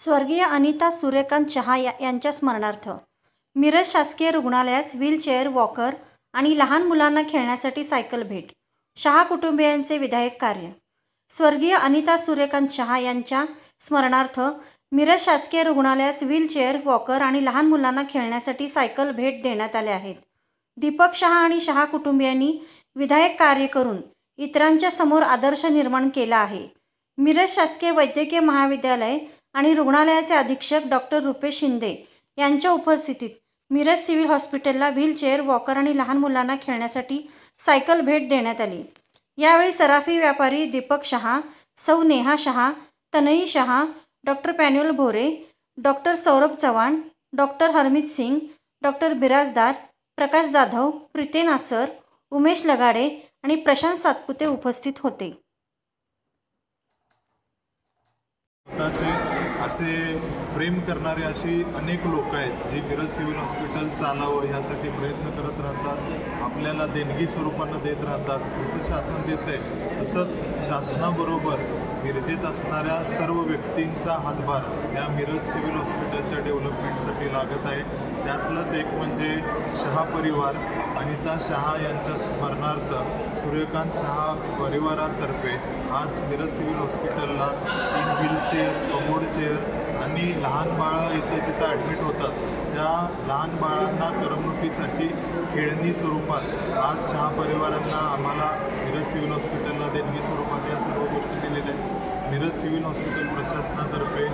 स्वर्गीय अनिता सूर्यकांत शहा यांच्या स्मरणार्थ मिरज शासकीय रुग्णालयास व्हीलचेअर, वॉकर आणि लहान मुलांना खेळण्यासाठी सायकल भेट. शहा कुटुंबियांचे विधायक कार्य. स्वर्गीय अनिता सूर्यकांत शहा यांच्या स्मरणार्थ मिरज शासकीय रुग्णालयास व्हीलचेअर, वॉकर आणि लहान मुलांना खेळण्यासाठी सायकल भेट देण्यात आल्या आहेत. दीपक शहा आणि शहा कुटुंबियांनी विधायक कार्य करून इतरांच्या समोर आदर्श निर्माण केला आहे. मिरज शासकीय वैद्यकीय महाविद्यालय आणि रुग्णालयाचे अधीक्षक डॉक्टर रुपेश शिंदे यांच्या उपस्थितीत मिरज सिव्हिल हॉस्पिटलला व्हीलचेअर, वॉकर आणि लहान मुलांना खेळण्यासाठी सायकल भेट देण्यात आली. यावेळी सराफी व्यापारी दीपक शहा, सौ Neha Shah, Tanai Shah, doctor Panyual Bhore, doctor Saurabh Chavan, doctor Harmeet Singh, doctor Birajdar, Prakash Jadhav, Preete Nasar, Umesh Lagade आणि प्रशांत सातपुते उपस्थित होते. असे प्रेम करणारे अशी अनेक लोक आहेत जी मिरज सिव्हिल हॉस्पिटल चालावं ह्यासाठी प्रयत्न करत राहतात. आपल्याला देणगी स्वरूपानं देत राहतात. जसं शासन देत आहे तसंच शासनाबरोबर मिरजेत असणाऱ्या सर्व व्यक्तींचा हातभार या मिरज सिव्हिल हॉस्पिटलच्या डेव्हलपमेंटसाठी लागत आहे. त्यातलंच एक म्हणजे शहा परिवार, अनिता शहा यांच्या स्मरणार्थ सूर्यकांत शहा परिवारातर्फे आज मिरज सिव्हिल हॉस्पिटलला 3 व्हीलचेअर, कमोड चेअर आणि लहान बाळं इथे जिथं ॲडमिट होतात त्या लहान बाळांना करमणुकीसाठी खेळणी स्वरूपात आज शहा परिवारांना आम्हाला मिरज सिव्हिल हॉस्पिटलला देणगी स्वरूपात या सर्व गोष्टी दिलेल्या आहेत. मिरज सिव्हिल हॉस्पिटल प्रशासनातर्फे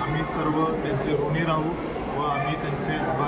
आम्ही सर्व त्यांचे ऋणी राहू व आम्ही त्यांचे आभार